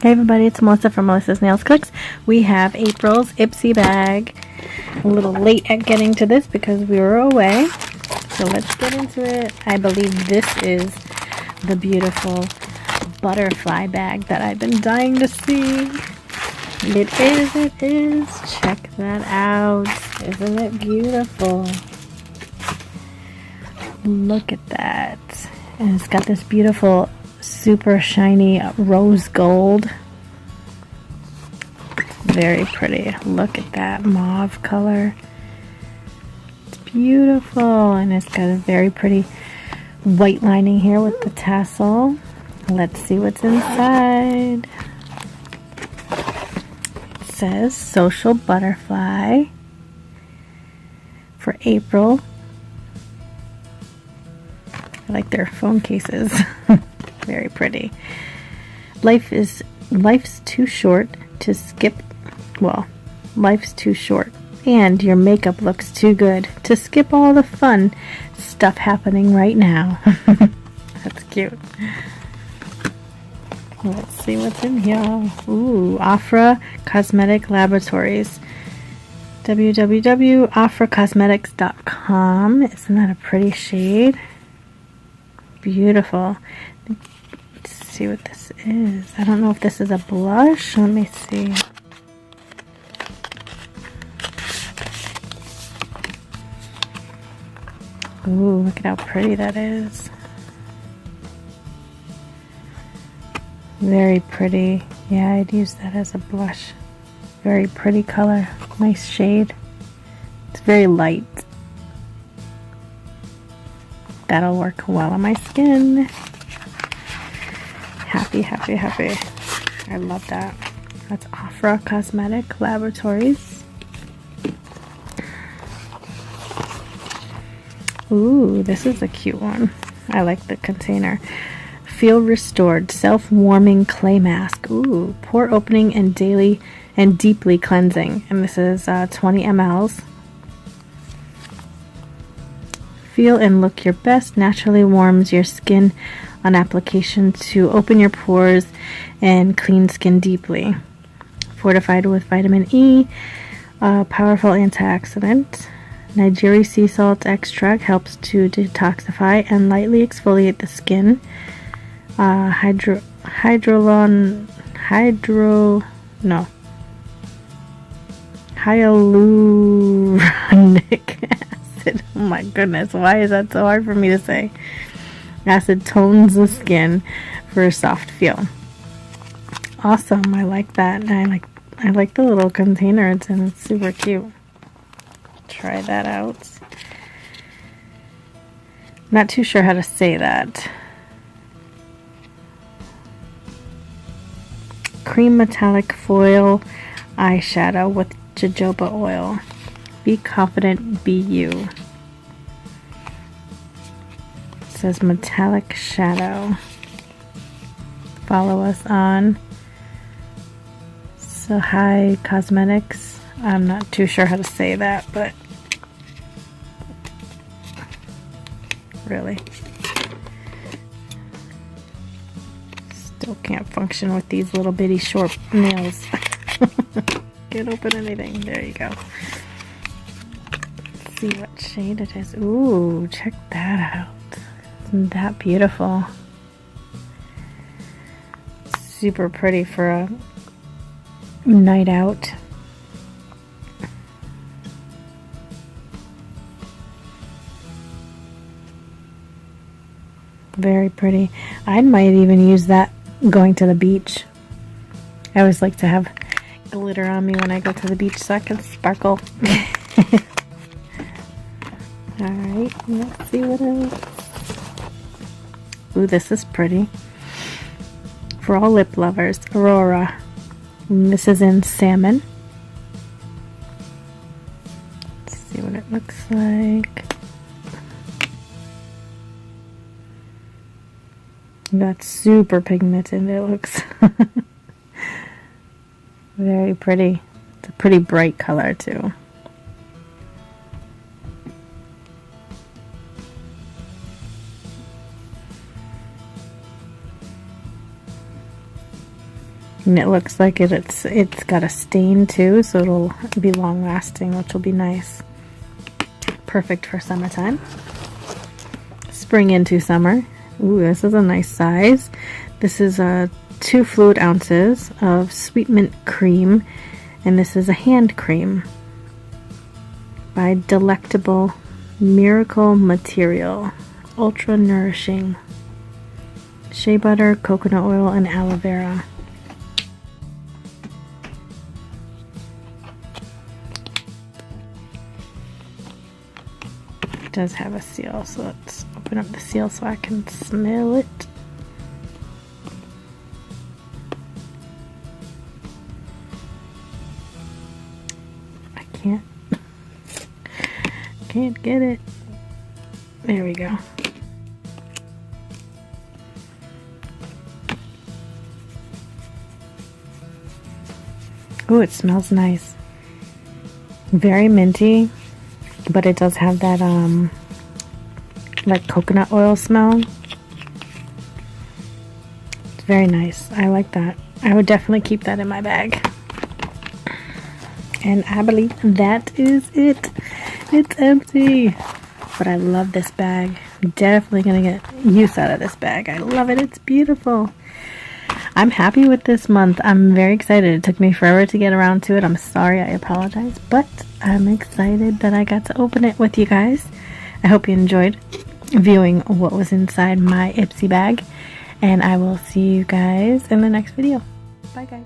Hey everybody, it's Melissa from Melissa's Nails Cooks. We have April's Ipsy bag. A little late at getting to this because we were away. So let's get into it. I believe this is the beautiful butterfly bag that I've been dying to see. It is. Check that out. Isn't it beautiful? Look at that. And it's got this beautiful super shiny rose gold. Very pretty. Look at that mauve color. It's beautiful, and it's got a very pretty white lining here with the tassel. Let's see what's inside. It says Social Butterfly for April. I like their phone cases. Very pretty. Life's too short to skip. Well, life's too short, and your makeup looks too good to skip all the fun stuff happening right now. That's cute. Let's see what's in here. Ooh, Afra Cosmetic Laboratories. www.afracosmetics.com. Isn't that a pretty shade? Beautiful. Let's see what this is. I don't know if this is a blush. Let me see. Ooh, look at how pretty that is. Very pretty. Yeah, I'd use that as a blush. Very pretty color. Nice shade. It's very light. That'll work well on my skin. Happy. I love that. That's Afra Cosmetic Laboratories. Ooh, this is a cute one. I like the container. Feel Restored Self-Warming Clay Mask. Ooh, pore opening and daily and deeply cleansing. And this is 20 mLs. Feel and look your best. Naturally warms your skin on application to open your pores and clean skin deeply. Fortified with vitamin E, powerful antioxidant. Nigeri sea salt extract helps to detoxify and lightly exfoliate the skin. Hyaluronic acid. Oh my goodness, why is that so hard for me to say? Acid tones the skin for a soft feel. Awesome, I like that. And I like the little container it's in. It's super cute. Try that out. Not too sure how to say that. Cream metallic foil eyeshadow with jojoba oil. Be confident, be you. It says metallic shadow. Follow us on Sahai Cosmetics. I'm not too sure how to say that, but really still can't function with these little bitty short nails. Can't open anything. There you go. Let's see what shade it is. Ooh, check that out. Isn't that beautiful? Super pretty for a night out. Very pretty. I might even use that going to the beach. I always like to have glitter on me when I go to the beach so I can sparkle. Alright, let's see what else. Ooh, this is pretty. For all lip lovers, Aurora. And this is in salmon. Let's see what it looks like. That's super pigmented, it looks. Very pretty. It's a pretty bright color too. And it looks like it's got a stain too, so it'll be long lasting, which will be nice. Perfect for summertime. Spring into summer. Ooh, this is a nice size. This is 2 fluid ounces of sweet mint cream, and this is a hand cream by Delectable Miracle Material. Ultra nourishing. Shea butter, coconut oil, and aloe vera. It does have a seal, so let's open up the seal so I can smell it. I can't get it. There we go. Ooh, it smells nice. Very minty, but it does have that like coconut oil smell. It's very nice. I like that. I would definitely keep that in my bag. And I believe that is it. It's empty. But I love this bag. I'm definitely gonna get use out of this bag. I love it. It's beautiful. I'm happy with this month. I'm very excited. It took me forever to get around to it. I'm sorry. I apologize. But I'm excited that I got to open it with you guys. I hope you enjoyed viewing what was inside my Ipsy bag. And I will see you guys in the next video. Bye, guys.